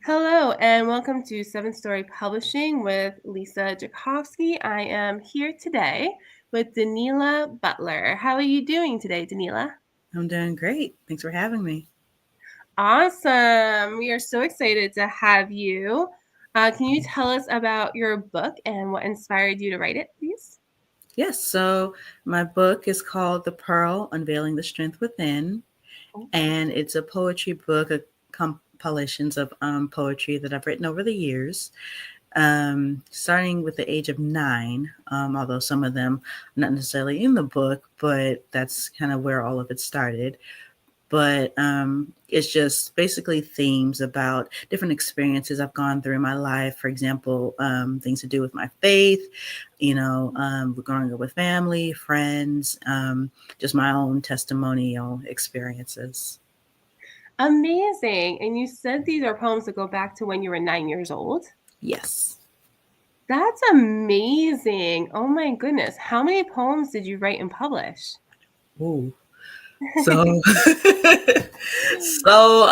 Hello, and welcome to Seven Story Publishing with Lisa Jakovsky. I am here today with Danela Butler. How are you doing today, Danela? I'm doing great. Thanks for having me. Awesome. We are so excited to have you. Can you tell us about your book and what inspired you to write it, please? Yes, so my book is called The Pearl Unveiling the Strength Within, Oh, and it's a poetry book, of compilations of poetry that I've written over the years, starting with the age of 9, although some of them are not necessarily in the book, but that's kind of where all of it started. But it's just basically themes about different experiences I've gone through in my life. For example, things to do with my faith, growing up with family, friends, just my own testimonial experiences. amazing. And you said these are poems that go back to when you were 9 years old? Yes. That's amazing. Oh my goodness. How many poems did you write and publish? Ooh. So, so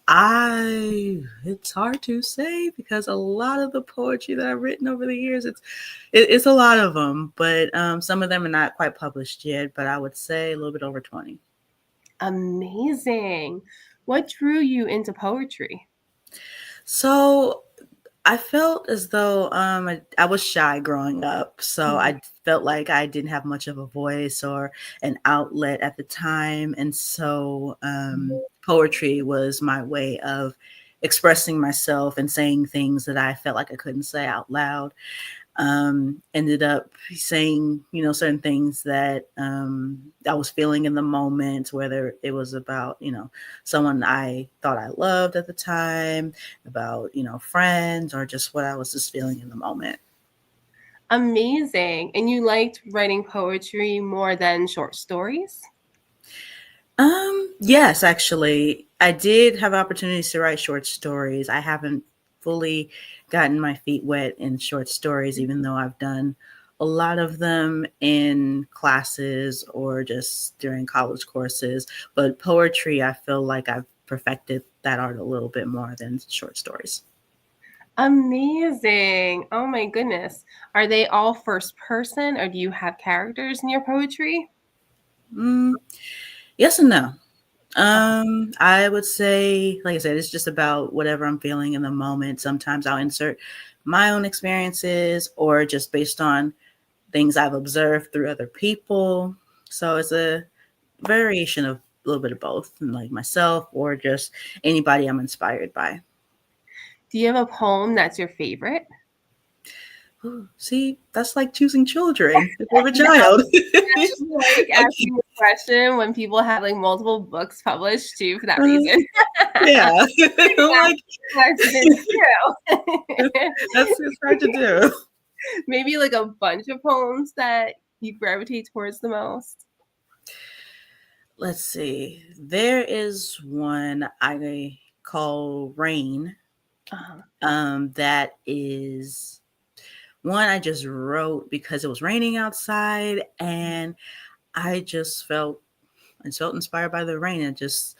I it's hard to say because a lot of the poetry that I've written over the years, it's a lot of them, but some of them are not quite published yet. But I would say a little bit over 20. Amazing. What drew you into poetry? So I felt as though I was shy growing up, so Mhm. I felt like I didn't have much of a voice or an outlet at the time, and so poetry was my way of expressing myself and saying things that I felt like I couldn't say out loud. Ended up saying, certain things that I was feeling in the moment, whether it was about, someone I thought I loved at the time, about, friends, or just what I was just feeling in the moment. Amazing. And you liked writing poetry more than short stories? Yes, actually, I did have opportunities to write short stories. I haven't fully gotten my feet wet in short stories, even though I've done a lot of them in classes or just during college courses. But poetry, I feel like I've perfected that art a little bit more than short stories. Amazing. Oh my goodness. Are they all first person or do you have characters in your poetry? Mm, yes and no. Okay. I would say, like I said, it's just about whatever I'm feeling in the moment. Sometimes I'll insert my own experiences or just based on things I've observed through other people. So it's a variation of a little bit of both, like myself or just anybody I'm inspired by. Do you have a poem that's your favorite? Ooh, see, that's like choosing children if you have a No, child. that's like asking the question when people have like multiple books published too for that Uh, reason. yeah, I'm That's like, question too. it's hard to do. Maybe like a bunch of poems that you gravitate towards the most? Let's see. There is one I call Rain. Uh-huh. That is one I just wrote because it was raining outside and I just felt inspired by the rain and just,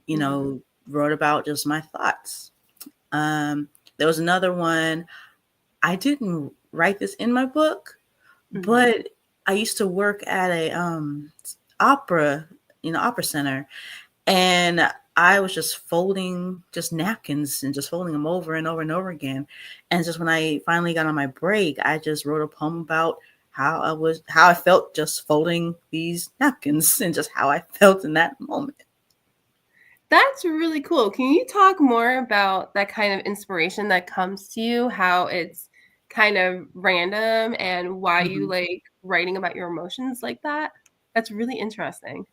Mhm. wrote about just my thoughts. Um, there was another one. I didn't write this in my book, Mhm. but I used to work at a opera, opera center, and I was just folding just napkins and just folding them over and over and over again. And just when I finally got on my break, I just wrote a poem about how I felt just folding these napkins and just how I felt in that moment. That's really cool. Can you talk more about that kind of inspiration that comes to you, how it's kind of random and why you Mhm. like writing about your emotions like that? That's really interesting.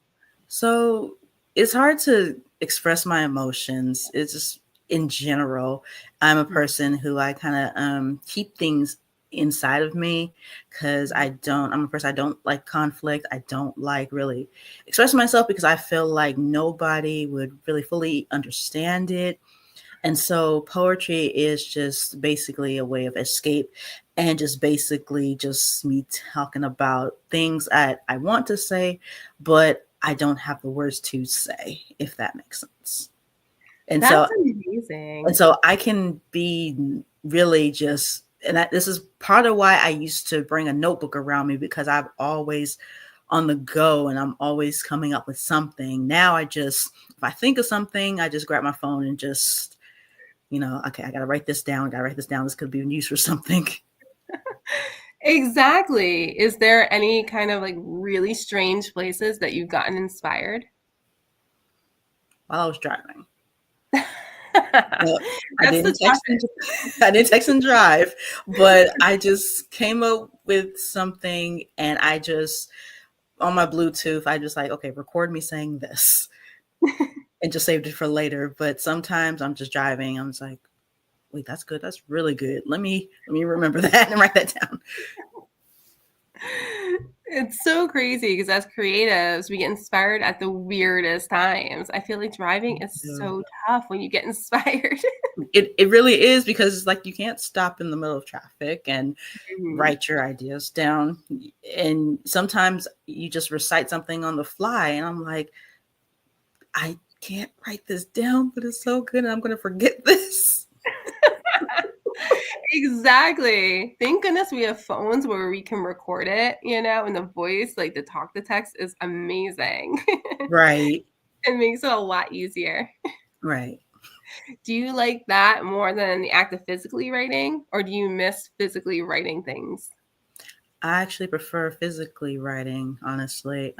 So it's hard to express my emotions. It's just in general, I'm a Mhm. person who I kind of keep things inside of me because I'm a person, I don't like conflict. I don't like really expressing myself because I feel like nobody would really fully understand it. And so poetry is just basically a way of escape and just basically just me talking about things I want to say, but I don't have the words to say, if that makes sense. And That's so, And amazing. so I can be really just, and this is part of why I used to bring a notebook around me, because I'm always on the go and I'm always coming up with something. Now I just, if I think of something, I just grab my phone and just, okay, I got to write this down. I got to write this down. This could be used for something. Exactly. Is there any kind of like really strange places that you've gotten inspired? While I was driving. No, I That's the didn't text and toughest. I didn't text and drive, but I just came up with something, and I just, on my Bluetooth, I just like, okay, record me saying this, and just saved it for later. But sometimes I'm just driving. I'm just like, wait, that's good. That's really good. Let me remember that and write that down. It's so crazy because as creatives, we get inspired at the weirdest times. I feel like driving is Yeah. so tough when you get inspired. It really is, because it's like you can't stop in the middle of traffic and Mhm. write your ideas down. And sometimes you just recite something on the fly, and I'm like, I can't write this down, but it's so good, and I'm going to forget this. Exactly. Thank goodness we have phones where we can record it, and the voice, like the talk to text is amazing. Right. It makes it a lot easier. Right. Do you like that more than the act of physically writing, or do you miss physically writing things? I actually prefer physically writing, honestly.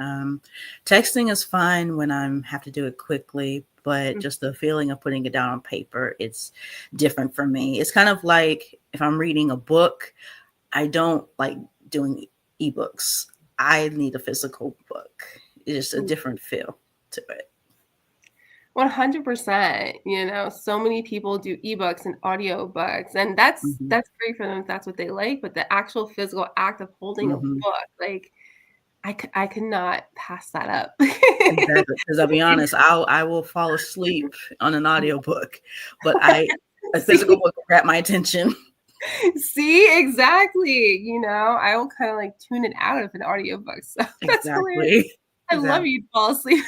Texting is fine when I'm have to do it quickly, but Mm, just the feeling of putting it down on paper, it's different for me. It's kind of like if I'm reading a book, I don't like doing ebooks. I need a physical book. It's just a mm. different feel to it. 100%. So many people do ebooks and audiobooks, and that's Hmm. that's great for them if that's what they like, but the actual physical act of holding a Hmm. book, like, I could not pass that up. Exactly. Because I'll be honest, I will fall asleep on an audiobook, but a physical See? book will grab my attention. See, exactly, I will kinda, like, tune it out of an audiobook, so that's hilarious. Exactly. I love Exactly. you'd fall asleep.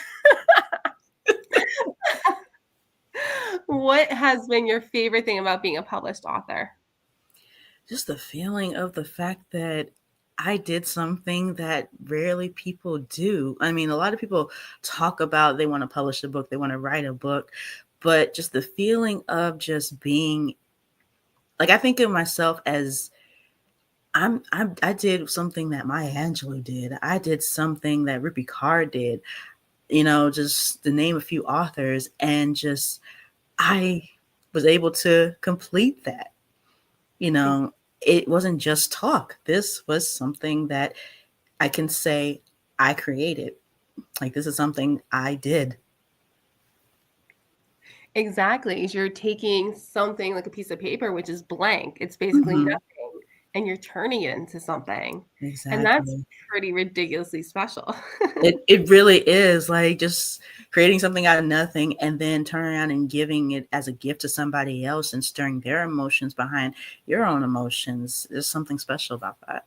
What has been your favorite thing about being a published author? Just the feeling of the fact that I did something that rarely people do. I mean, a lot of people talk about they want to publish a book, they want to write a book, but just the feeling of just being like, I think of myself as I did something that Maya Angelou did. I did something that Rippy Carr did, just to name a few authors, and just I was able to complete that. You know, it wasn't just talk. This was something that I can say I created. Like, this is something I did. Exactly. You're taking something like a piece of paper, which is blank. It's basically Mhm. nothing, and you're turning it into something. And that's Exactly. pretty ridiculously special. It really is like just creating something out of nothing, and then turning around and giving it as a gift to somebody else and stirring their emotions behind your own emotions. There's something special about that.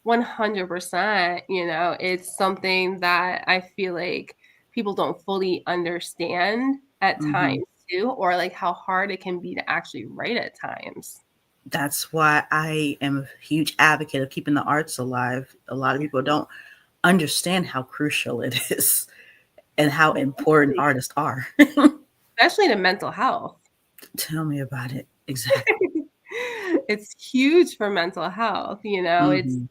100%, it's something that I feel like people don't fully understand at Mhm. times too, or like how hard it can be to actually write at times. That's why I am a huge advocate of keeping the arts alive. A lot of people don't understand how crucial it is and how important Especially artists are. especially to mental health. Tell me about it. Exactly. It's huge for mental health, it's Mhm.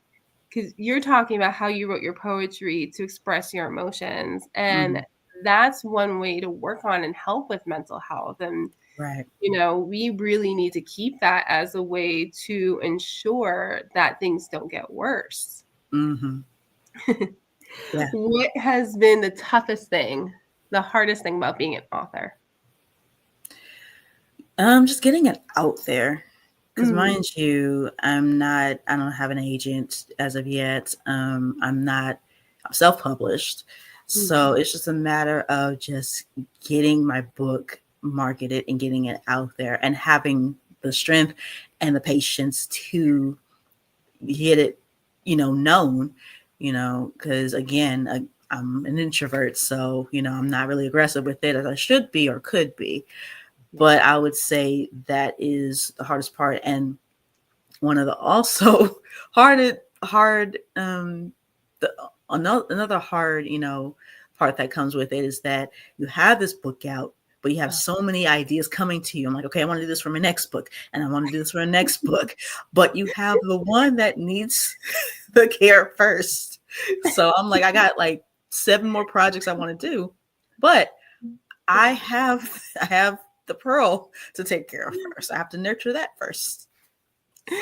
because you're talking about how you wrote your poetry to express your emotions, and Mhm. that's one way to work on and help with mental health, and Right. we really need to keep that as a way to ensure that things don't get worse. Mhm. Yeah. What has been the toughest thing, the hardest thing about being an author? Just getting it out there. Because Mm, mind you, I don't have an agent as of yet. I'm self-published. So mhm. it's just a matter of just getting my book marketed and getting it out there and having the strength and the patience to get it, known, because again, I'm an introvert. So, I'm not really aggressive with it as I should be or could be. But I would say that is the hardest part. And one of the also hard the another hard, part that comes with it is that you have this book out, but you have Oh. so many ideas coming to you. I'm like, okay, I want to do this for my next book, and I want to do this for my next book, but you have the one that needs the care first. So I'm like, I got like 7 more projects I want to do, but I have the pearl to take care of first. I have to nurture that first. So,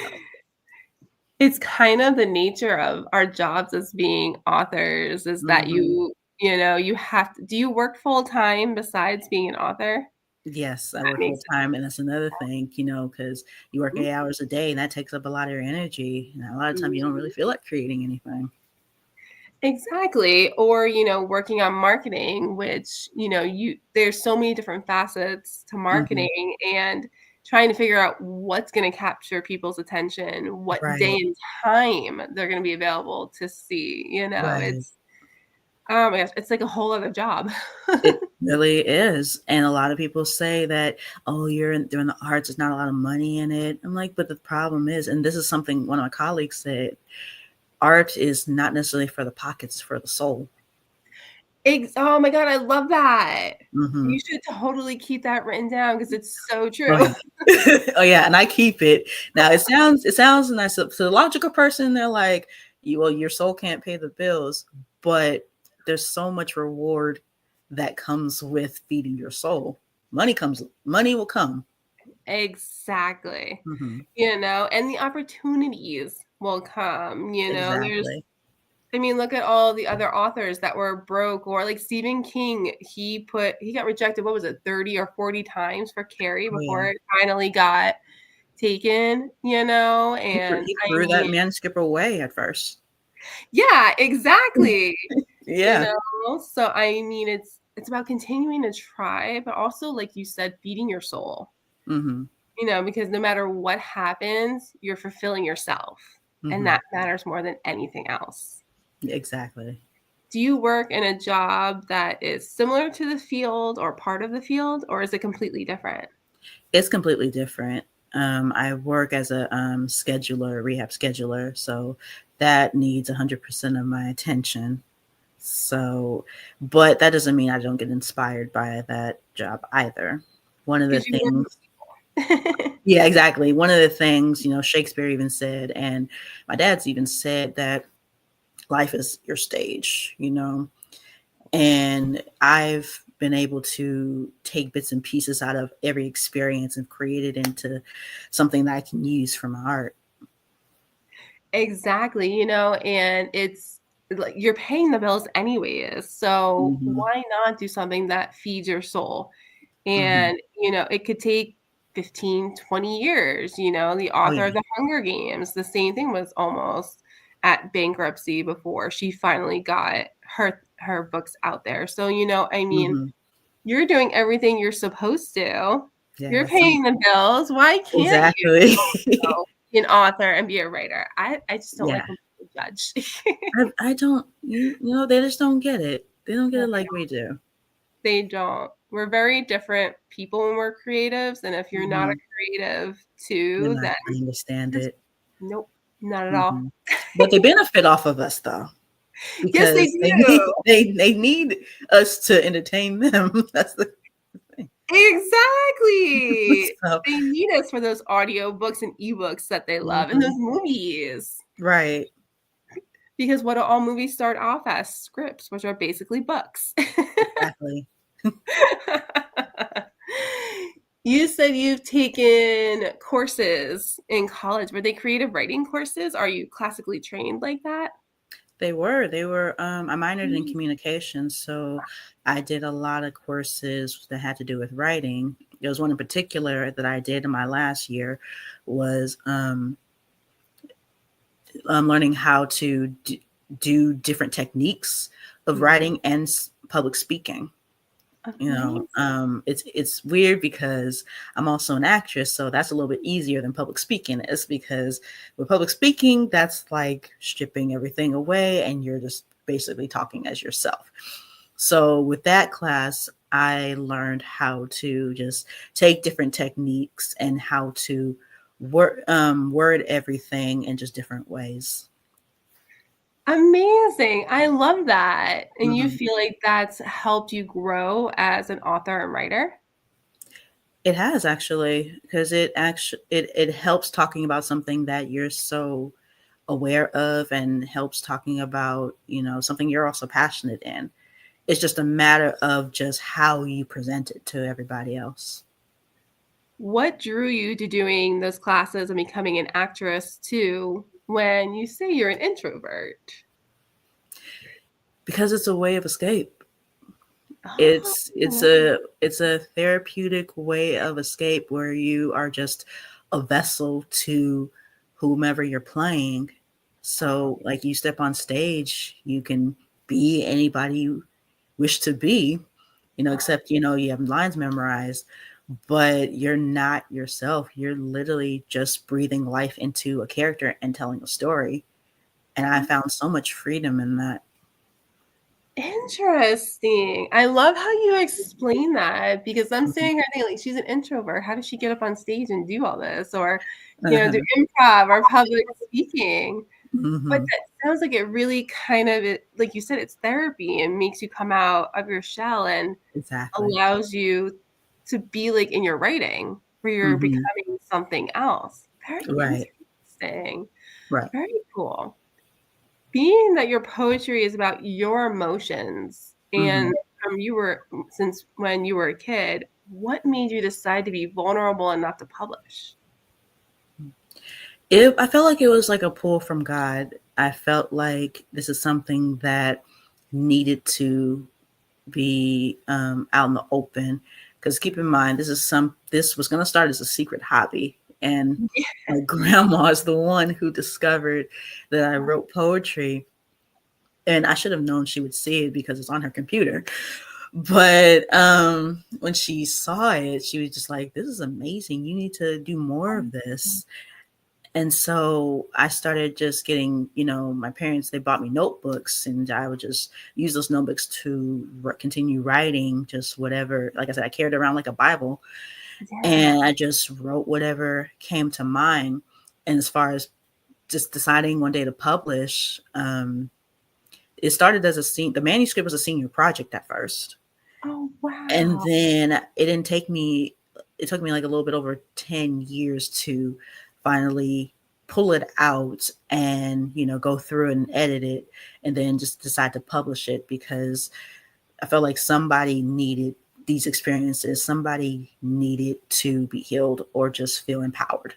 It's kind of the nature of our jobs as being authors is that mhm. you have to do you work full time besides being an author? Yes, I That work full makes time, and that's another thing, because you work sense. 8 hours a day, and that takes up a lot of your energy, and a lot of times you don't really Mhm. feel like creating anything. Exactly. Or, working on marketing, which, there's so many different facets to Mhm. marketing and trying to figure out what's going to capture people's attention, what day Right, and time they're going to be available to see, right. it's oh my gosh, it's like a whole other job. It really is, and a lot of people say that, "Oh, doing the arts, there's not a lot of money in it." I'm like, "But the problem is," and this is something one of my colleagues said, "Art is not necessarily for the pockets, it's for the soul." Oh my god, I love that. Mhm. You should totally keep that written down because it's so Oh, true. yeah. Oh, yeah, and I keep it. Now it sounds nice to the logical person, they're like, your soul can't pay the bills," but there's so much reward that comes with feeding your soul. Money will come. Exactly. Mhm. And the opportunities will come, Exactly. I mean, look at all the other authors that were broke or like Stephen King, he got rejected, what was it, 30 or 40 times for Carrie Oh, yeah. before it finally got taken, and He I threw that mean manuscript away at first. yeah, exactly, you Yeah. know? So, I mean, it's about continuing to try, but also, like you said, feeding your soul, Mhm. because no matter what happens, you're fulfilling yourself, and Mhm. that matters more than anything else. Exactly. Do you work in a job that is similar to the field or part of the field, or is it completely different? It's completely different. I work as a, rehab scheduler, so that needs 100% of my attention. So, but that doesn't mean I don't get inspired by that job either. One of the 'Cause you work things with people. Yeah, exactly. One of the things, Shakespeare even said, and my dad's even said that life is your stage. And I've been able to take bits and pieces out of every experience and create it into something that I can use for my art. Exactly, and it's like you're paying the bills anyways, so Mhm, why not do something that feeds your soul? mhm. And, it could take 15, 20 years, the Oh, author of yeah. The Hunger Games, the same thing was almost at bankruptcy before she finally got her books out there. So, I mean, Mhm. you're doing everything you're supposed to. You're Yeah, paying the bills. Why can't you, exactly. be an author and be a writer? I just don't Yeah. like when people judge. I don't they just don't get it. They don't get No, it like we do. they don't. We're very different people when we're creatives, and if you're not a Mhm. creative You're too, not then gonna understand just it. nope, not at all. Mhm. But they benefit off of us though, Yes, they because they do. need they need us to entertain them. That's the thing. Exactly. So They need us for those audiobooks and ebooks that they love and those mhm. movies. Right. Because what do all movies start off as? Scripts, which are basically books. Exactly. You said you've taken courses in college. Were they creative writing courses? Are you classically trained like that? They were, I minored in Mm. communication, so I did a lot of courses that had to do with writing. There was one in particular that I did in my last year was, learning how to do different techniques of Mhm. writing and public speaking. Amazing. It's weird because I'm also an actress, so that's a little bit easier than public speaking is because with public speaking, that's like stripping everything away and you're just basically talking as yourself. So with that class, I learned how to just take different techniques and how to word everything in just different ways. Amazing. I love that. And you Mhm. feel like that's helped you grow as an author and writer? It has actually, because it helps talking about something that you're so aware of, and helps talking about, something you're also passionate in. It's just a matter of just how you present it to everybody else. What drew you to doing those classes and becoming an actress too when you say you're an introvert? Because it's a way of escape. It's Oh, a therapeutic way of escape where you are just a vessel to whomever you're playing. So like you step on stage, you can be anybody you wish to be, except you have lines memorized, but you're not yourself. You're literally just breathing life into a character and telling a story. And I found so much freedom in that. interesting. I love how you explain that because I'm Mhm. sitting here thinking, like, she's an introvert. How does she get up on stage and do all this? Or, do Uh-huh. improv or public speaking. But Mhm. that sounds like it really kind of like you said, it's therapy and makes you come out of your shell and Exactly. allows you to be, like, in your writing, where you're Mhm. becoming something else. Very Right. interesting. Right. Very cool. Being that your poetry is about your emotions and Mhm. since when you were a kid, what made you decide to be vulnerable enough to publish? I felt like it was like a pull from God. I felt like this is something that needed to be out in the open. Because keep in mind, this was going to start as a secret hobby, and my grandma is the one who discovered that I wrote poetry, and I should have known she would see it because it's on her computer. But when she saw it, she was just like, "This is amazing. You need to do more of this." And so I started just getting, my parents, they bought me notebooks, and I would just use those notebooks to continue writing just whatever. Like I said, I carried it around like a Bible, Yeah. and I just wrote whatever came to mind. And as far as just deciding one day to publish, it started as the manuscript was a senior project at first. Oh, And wow. then it took me like a little bit over 10 years to finally pull it out and, go through and edit it, and then just decide to publish it because I felt like somebody needed these experiences. Somebody needed to be healed or just feel empowered.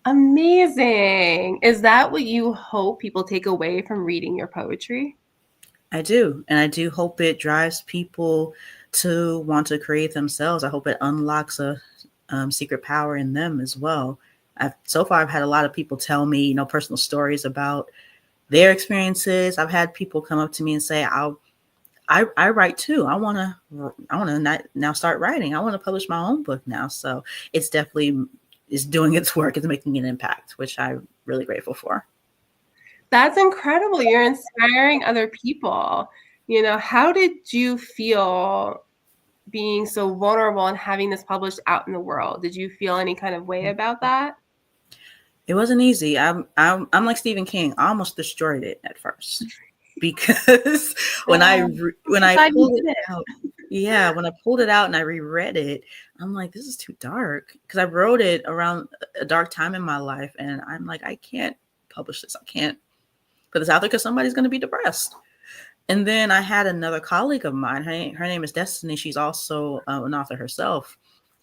Amazing. Is that what you hope people take away from reading your poetry? I do. And I do hope it drives people to want to create themselves. I hope it unlocks a secret power in them as well. So far, I've had a lot of people tell me, personal stories about their experiences. I've had people come up to me and say, I write too. I want to now start writing. I want to publish my own book now. So it's definitely is doing its work. It's making an impact, which I'm really grateful for. That's incredible. You're inspiring other people. How did you feel being so vulnerable and having this published out in the world? Did you feel any kind of way about that? It wasn't easy. I'm like Stephen King. I almost destroyed it at first because I'm when so I glad you pulled it did it. out, yeah, when I pulled it out and I reread it, I'm like, this is too dark because I wrote it around a dark time in my life, and I'm like, I can't publish this. I can't put this out there because somebody's going to be depressed. And then I had another colleague of mine. Her name is Destiny. She's also an author herself.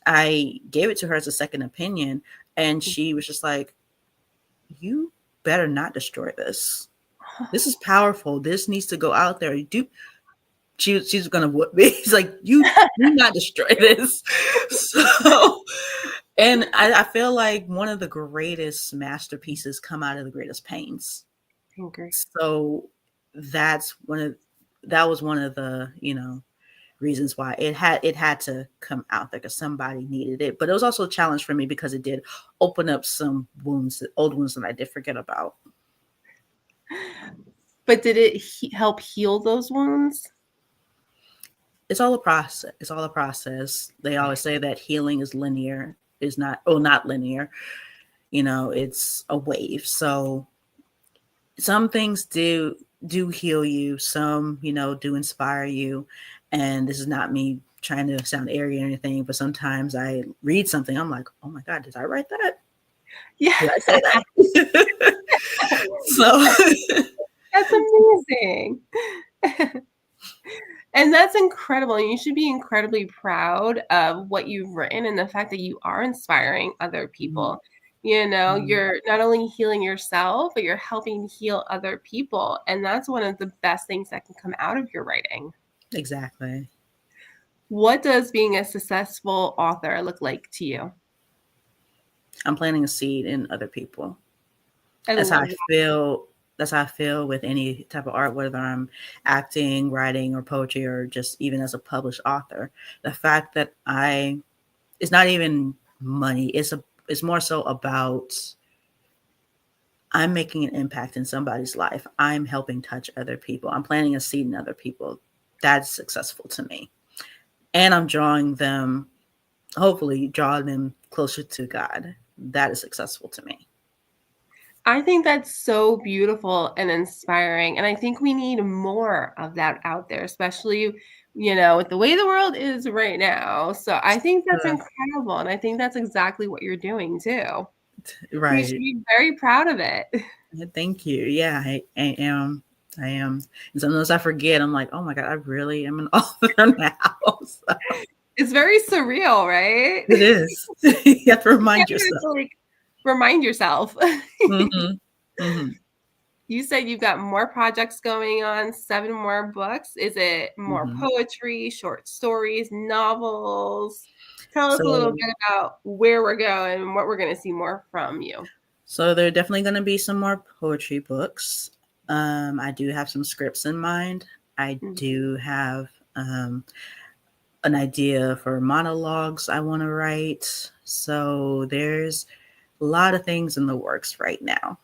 I gave it to her as a second opinion, and she was just like, you better not destroy this. This is powerful. This needs to go out there. She's gonna whoop me. She's like, you do not destroy this. So, and I feel like one of the greatest masterpieces come out of the greatest pains. I agree. So that's that was one of the, reasons why it had to come out there because somebody needed it. But it was also a challenge for me because it did open up some old wounds that I did forget about. But did it help heal those wounds? It's all a process. It's all a process. They always say that healing is linear, is not, oh, not linear. It's a wave. So some things do heal you, some do inspire you. And this is not me trying to sound arrogant or anything, but sometimes I read something, I'm like, oh my god, did I write that? Yeah. Did I say that? So That's amazing. And that's incredible. You should be incredibly proud of what you've written and the fact that you are inspiring other Mhm, people. You know, mhm, you're not only healing yourself, but you're helping heal other people. And that's one of the best things that can come out of your writing. exactly. What does being a successful author look like to you? I'm planting a seed in other people. I That's how I love that. feel. That's how I feel with any type of art, whether I'm acting, writing, or poetry, or just even as a published author. The fact that it's not even money. It's more so about I'm making an impact in somebody's life. I'm helping touch other people. I'm planting a seed in other people. That's successful to me. And I'm hopefully drawing them closer to God. That is successful to me. I think that's so beautiful and inspiring. And I think we need more of that out there, especially, with the way the world is right now. So I think that's Uh, incredible. And I think that's exactly what you're doing too. You should right. be very proud of it. Thank you. Yeah, I am. I am. And sometimes I forget. I'm like, oh my God, I really am an author now. So It's very surreal, right? it is. You have to You remind have yourself. to like remind yourself. Hmm. Hmm. You said you've got more projects going on, 7 more books. Is it more Hmm. poetry, short stories, novels? Tell us a little So, bit about where we're going and what we're gonna see more from you. so there are definitely going to be some more poetry books. I do have some scripts in mind. I Mm. do have an idea for monologues I want to write. So there's a lot of things in the works right now.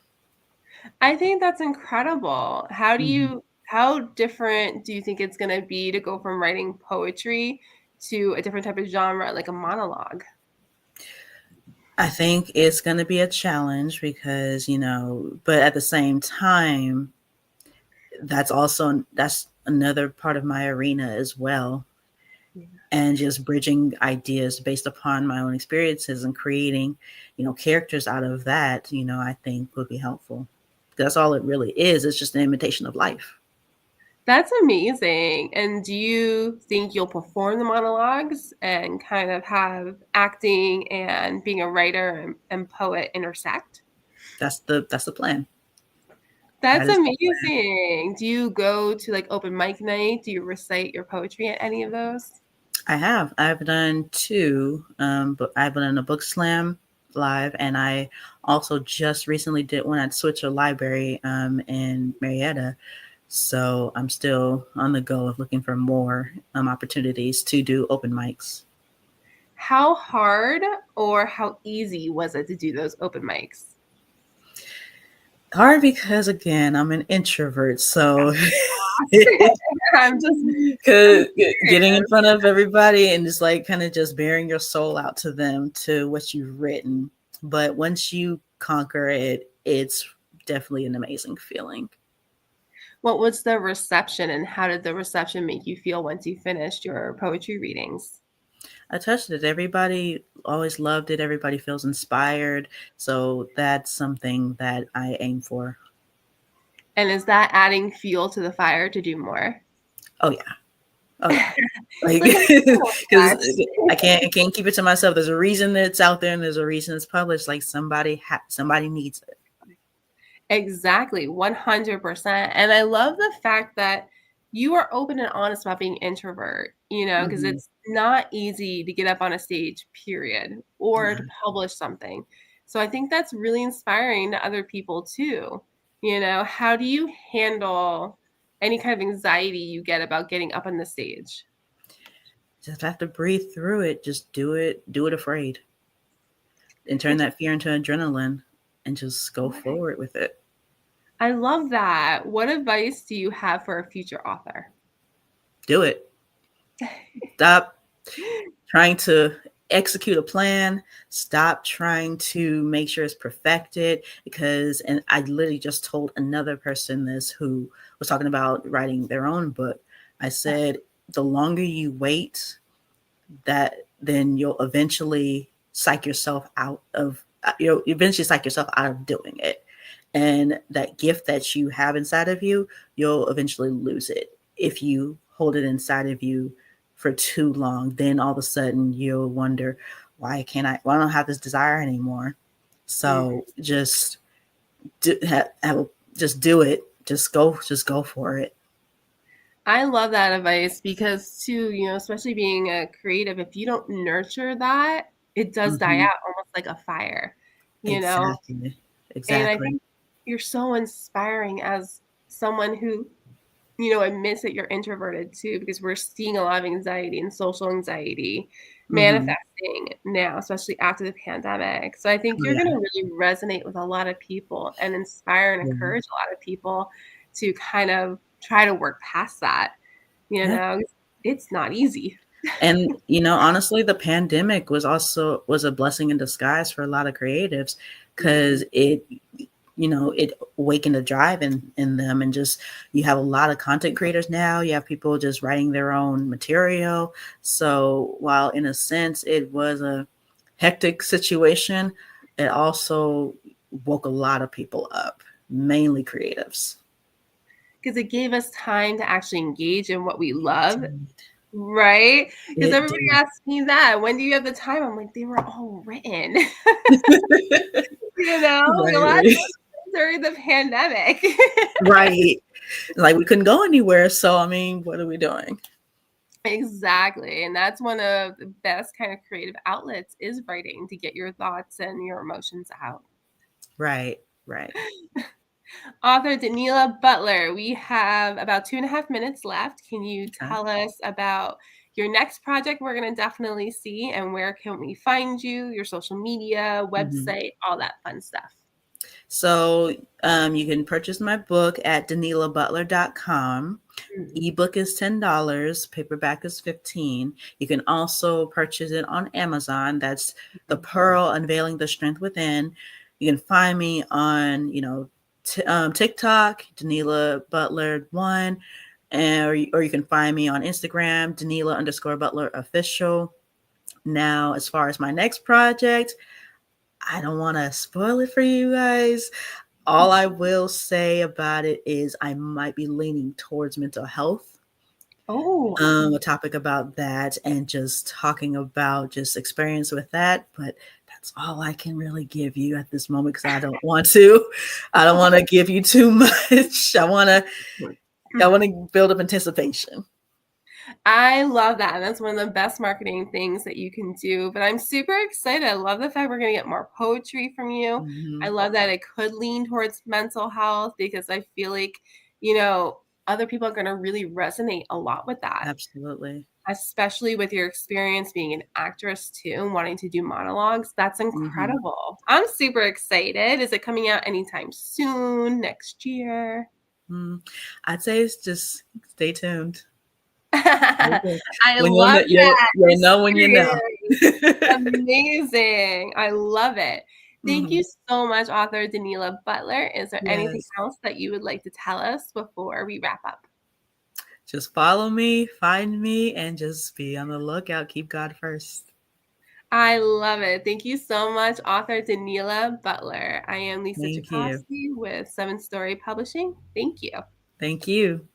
I think that's incredible. Mhm. How different do you think it's gonna be to go from writing poetry to a different type of genre, like a monologue? I think it's going to be a challenge because, but at the same time, that's another part of my arena as well. Yeah. And just bridging ideas based upon my own experiences and creating, characters out of that, I think would be helpful. That's all it really is. It's just an imitation of life. That's amazing. And do you think you'll perform the monologues and kind of have acting and being a writer and poet intersect? That's the plan. That's That is the plan. amazing. Do you go to like open mic night? Do you recite your poetry at any of those? I have. I've done two, but I've done a book slam live, and I also just recently did one at Switcher Library in Marietta. So I'm still on the go of looking for more opportunities to do open mics. How hard or how easy was it to do those open mics? Hard because again, I'm an introvert, so I'm just 'cause I'm getting in curious. front of everybody and just like kind of just bearing your soul out to them to what you've written. But once you conquer it, it's definitely an amazing feeling. What was the reception and how did the reception make you feel once you finished your poetry readings? I touched it. Everybody always loved it. Everybody feels inspired. So that's something that I aim for. And is that adding fuel to the fire to do more? Oh yeah. Oh yeah. It's Like like an adrenaline because rush. I can't keep it to myself. There's a reason that it's out there and there's a reason it's published. Like somebody needs it. Exactly, 100%. And I love the fact that you are open and honest about being introvert, because Hmm. it's not easy to get up on a stage, period, or to Yeah. publish something. So I think that's really inspiring to other people too. How do you handle any kind of anxiety you get about getting up on the stage? Just have to breathe through it. Just do it. Do it afraid. And turn Which that fear into adrenaline and just go forward with it. I love that. What advice do you have for a future author? Do it. Stop trying to execute a plan. Stop trying to make sure it's perfected. Because, and I literally just told another person this who was talking about writing their own book. I said, the longer you wait, that then you'll eventually psych yourself out of, you'll eventually psych yourself out of doing it. And that gift that you have inside of you, you'll eventually lose it if you hold it inside of you for too long. Then all of a sudden you'll wonder, why don't I have this desire anymore? Mhm. So just just do it. Just go for it. I love that advice because too, especially being a creative, if you don't nurture that, it does die Hmm. out almost like a fire, you know? Exactly. And I Exactly. think you're so inspiring as someone who, admits that you're introverted too, because we're seeing a lot of anxiety and social anxiety Hmm. manifesting now, especially after the pandemic. So I think Oh, you're yeah. going to really resonate with a lot of people and inspire and Yeah. encourage a lot of people to kind of try to work past that. You Yeah. know, it's not easy. And honestly, the pandemic was a blessing in disguise for a lot of creatives, Mhm. because it awakened a drive in them. And just, you have a lot of content creators now. You have people just writing their own material. So while in a sense it was a hectic situation, it also woke a lot of people up, mainly creatives. Because it gave us time to actually engage in what we It love, did. right? Because It everybody did. asks me that. When do you have the time? I'm like, they were all written. A Right, lot of right. during the pandemic. Right. Like, we couldn't go anywhere, so I mean, what are we doing? Exactly. And that's one of the best kind of creative outlets is writing to get your thoughts and your emotions out. Right, right. Author Danela Butler, we have about 2.5 minutes left. Can you Okay. tell us about your next project we're going to definitely see, and where can we find you, your social media, Mhm. website, all that fun stuff? So, you can purchase my book at danelabutler.com. Mm. Ebook is $10, paperback is 15. You can also purchase it on Amazon. That's The Pearl: Unveiling the Strength Within. You can find me on, TikTok, Danela Butler 1, or you can find me on Instagram, Danela_Butler official. Now, as far as my next project, I don't want to spoil it for you guys. All I will say about it is I might be leaning towards mental health, Oh, a topic about that, and just talking about just experience with that. But that's all I can really give you at this moment, because I don't want to give you too much. I want to build up anticipation. I love that. And that's one of the best marketing things that you can do. But I'm super excited. I love the fact we're going to get more poetry from you. I Hmm. love that it could lean towards mental health because I feel like, other people are going to really resonate a lot with that, Absolutely. especially with your experience being an actress too and wanting to do monologues. That's Hmm. incredible. I'm super excited. Is it coming out anytime soon, next year? Mm. I'd say it's just stay tuned. I When you'll love know, that. You're you'll know when you know. serious. Amazing. I love it. Thank Hmm. you so much, author Danela Butler. Is there anything Yes. else that you would like to tell us before we wrap up? Just follow me, find me, and just be on the lookout. Keep God first. I love it. Thank you so much, author Danela Butler. I am Lisa Thank you. Jacosti with Seven Story Publishing. Thank you. Thank you.